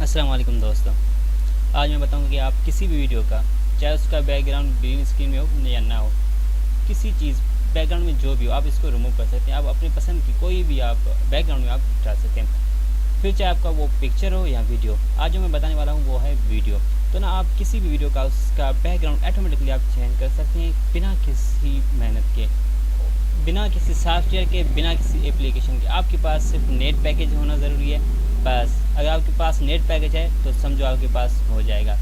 अस्सलाम वालेकुम दोस्तों। आज मैं बताऊंगा कि आप किसी भी वीडियो का, चाहे उसका बैकग्राउंड ग्रीन स्क्रीन में हो या ना हो, किसी चीज़ बैकग्राउंड में जो भी हो, आप इसको रिमूव कर सकते हैं। आप अपनी पसंद की कोई भी आप बैकग्राउंड में आप डाल सकते हैं, फिर चाहे आपका वो पिक्चर हो या वीडियो। आज जो मैं बताने वाला हूँ वो है वीडियो। तो ना आप किसी भी वीडियो का उसका बैकग्राउंड ऑटोमेटिकली आप चेंज कर सकते हैं बिना किसी मेहनत के, बिना किसी सॉफ्टवेयर के, बिना किसी एप्लीकेशन के। आपके पास सिर्फ नेट पैकेज होना ज़रूरी है। बस अगर आपके पास नेट पैकेज है तो समझो आपके पास हो जाएगा।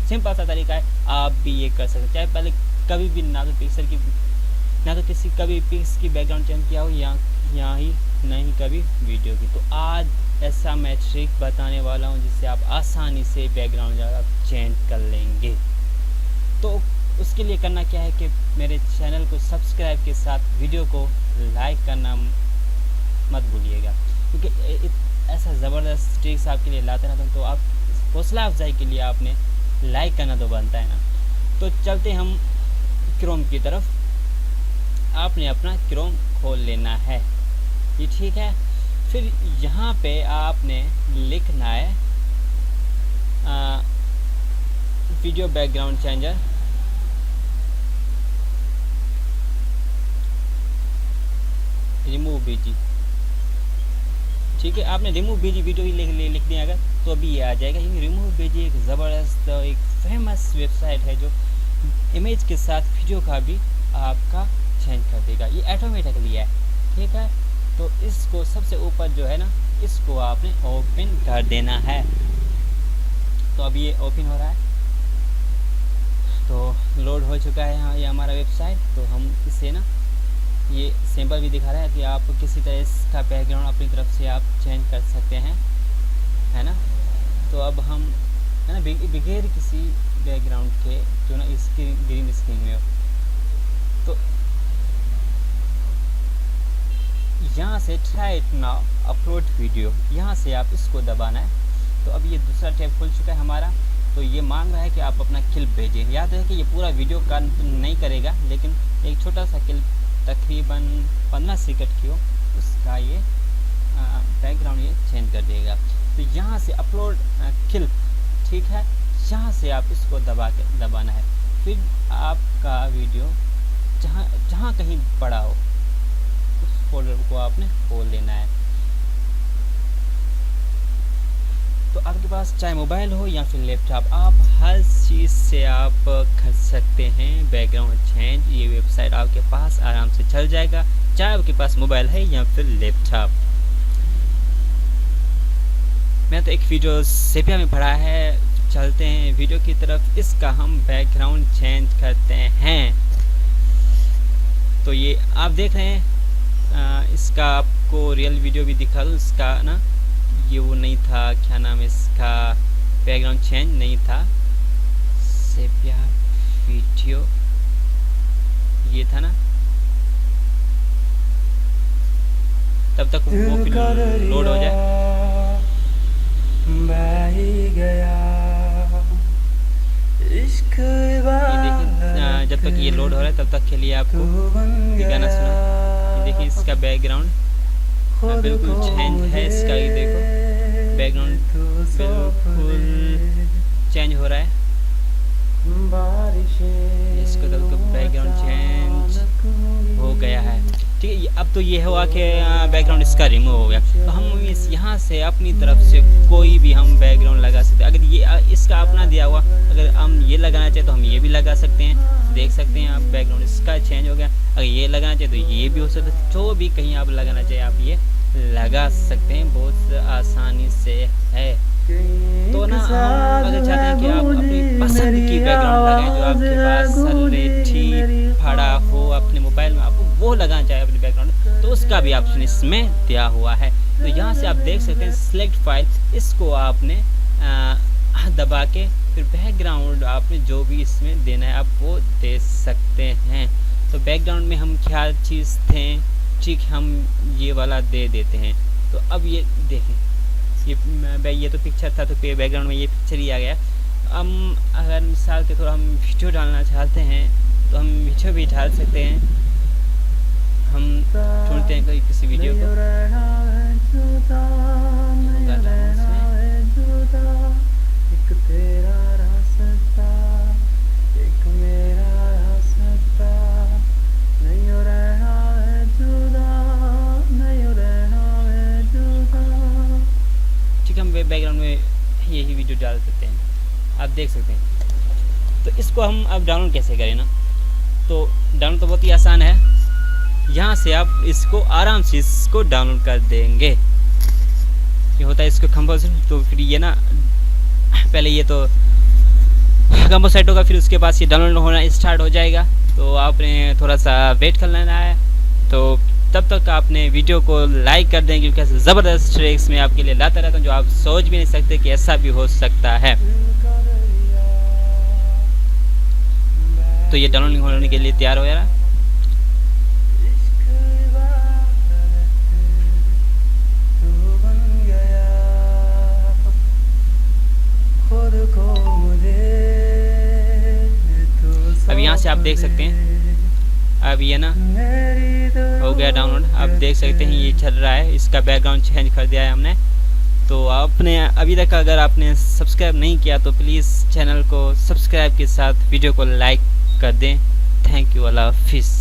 सिंपल सा तरीका है, आप भी ये कर सकते हैं। चाहे पहले कभी भी ना तो पिक्सल की, ना तो किसी कभी पिक्स की बैकग्राउंड चेंज किया हो, या ही नहीं कभी वीडियो की। तो आज ऐसा मैं ट्रिक बताने वाला हूँ जिससे आप आसानी से बैकग्राउंड आप चेंज कर लेंगे। तो उसके लिए करना क्या है कि मेरे चैनल को सब्सक्राइब के साथ वीडियो को लाइक करना मत भूलिएगा, क्योंकि ऐसा ज़बरदस्त ट्रिक्स आपके लिए लाते रहता हूँ। तो आप हौसला अफजाई के लिए आपने लाइक करना तो बनता है ना। तो चलते हम क्रोम की तरफ। आपने अपना क्रोम खोल लेना है, ये ठीक है। फिर यहाँ पे आपने लिखना है video background changer. Remove BG, ठीक है। आपने रिमूव बीजी वीडियो ही लिख दिया अगर, तो अभी ये आ जाएगा। क्योंकि रिमूव बीजी एक ज़बरदस्त, एक फेमस वेबसाइट है जो इमेज के साथ वीडियो का भी आपका चेंज कर देगा। ये ऑटोमेटिकली है, ठीक है। तो इसको सबसे ऊपर जो है ना, इसको आपने ओपन कर देना है। तो अभी ये ओपन हो रहा है, तो लोड हो चुका है यहाँ ये हमारा वेबसाइट। तो हम इसे ना, ये सैंपल भी दिखा रहा है कि आप किसी तरह इसका बैकग्राउंड अपनी तरफ से आप चेंज कर सकते हैं, है ना। तो अब हम है ना बगैर किसी बैकग्राउंड के जो ना ग्रीन स्क्रीन में हो, तो यहाँ से try it now upload video, यहाँ से आप इसको दबाना है। तो अब ये दूसरा टैब खुल चुका है हमारा। तो ये मांग रहा है कि आप अपना क्लिप भेजें। याद है कि ये पूरा वीडियो का नहीं करेगा, लेकिन एक छोटा सा क्लिप तकरीबन 15 सेकंड की हो, उसका ये बैकग्राउंड ये चेंज कर देगा। तो यहाँ से अपलोड क्लिप, ठीक है, यहाँ से आप इसको दबाना है। फिर आपका वीडियो जहाँ कहीं पड़ा हो उस फोल्डर को आपने खोल लेना है। तो आपके पास चाहे मोबाइल हो या फिर लैपटॉप, आप हर चीज़ से आप कर सकते हैं बैकग्राउंड चेंज। ये वेबसाइट आपके पास आराम से चल जाएगा, चाहे आपके पास मोबाइल है या फिर लैपटॉप। मैं तो एक वीडियो सेपिया में पढ़ा है। चलते हैं वीडियो की तरफ, इसका हम बैकग्राउंड चेंज करते हैं। तो ये आप देख रहे हैं, इसका आपको रियल वीडियो भी दिखा दूँ इसका ना। ये वो नहीं था, क्या नाम है इसका, बैकग्राउंड चेंज नहीं था, सेपिया वीडियो ये था ना। तब तक वो फिर लोड हो जाए। ये देखिए, जब तक ये लोड हो रहा है तब तक के लिए आपको ये गाना सुना। ये देखिए इसका बैकग्राउंड बिल्कुल चेंज है। इसका ये देखो बैकग्राउंड बिल्कुल चेंज हो रहा है। इसको तो बैकग्राउंड चेंज हो गया है, ठीक है। अब तो ये हुआ कि बैकग्राउंड इसका रिमूव हो गया। तो हम यहाँ से अपनी तरफ से कोई भी हम बैकग्राउंड लगा सकते हैं। अगर ये इसका अपना दिया हुआ, अगर हम ये लगाना चाहें तो हम ये भी लगा सकते हैं। देख सकते हैं आप बैकग्राउंड इसका चेंज हो गया। अगर ये लगाना चाहे तो ये भी हो सकता है। जो भी कहीं आप लगाना चाहिए आप ये लगा सकते हैं, बहुत आसानी से है। तो ना अगर चाहते हैं कि आप अपनी पसंद की बैकग्राउंड लगाएं, जो आपके पास सलेटी पड़ा हो अपने मोबाइल में, आप वो लगाना चाहे अपने बैकग्राउंड, तो उसका भी ऑप्शन इसमें दिया हुआ है। तो यहाँ से आप देख सकते हैं सिलेक्ट फाइल, इसको आपने दबा के फिर बैकग्राउंड आपने जो भी इसमें देना है आप वो दे सकते हैं। तो बैकग्राउंड में हम क्या चीज़ थे, ठीक, हम ये वाला दे देते हैं। तो अब ये देखें, ये तो पिक्चर था, तो बैकग्राउंड में ये पिक्चर ही आ गया। हम अगर मिसाल के थोड़ा हम वीडियो डालना चाहते हैं तो हम वीडियो भी डाल सकते हैं। हम ढूंढते हैं कोई किसी वीडियो को, हम बैकग्राउंड में यही वीडियो डाल सकते हैं, आप देख सकते हैं। तो इसको हम अब डाउनलोड कैसे करें ना, तो डाउनलोड तो बहुत ही आसान है। यहाँ से आप इसको आराम से इसको डाउनलोड कर देंगे। ये होता है इसको कंपोजिशन, तो फिर ये ना पहले ये तो कंपोजिट होगा, फिर उसके बाद ये डाउनलोड होना स्टार्ट हो जाएगा। तो आपने थोड़ा सा वेट कर लेना है। तो तब तक आपने वीडियो को लाइक कर दें, क्योंकि ऐसे ज़बरदस्त ट्रिक्स मैं आपके लिए लाता रहता हूँ जो आप सोच भी नहीं सकते कि ऐसा भी हो सकता है। तो ये डाउनलोडिंग होने के लिए तैयार हो गया। अब यहाँ से आप देख सकते हैं, अब ये ना हो गया डाउनलोड। आप देख सकते हैं ये चल रहा है, इसका बैकग्राउंड चेंज कर दिया है हमने। तो आपने अभी तक अगर आपने सब्सक्राइब नहीं किया तो प्लीज़ चैनल को सब्सक्राइब के साथ वीडियो को लाइक कर दें। थैंक यू, अल्लाह हाफिज़।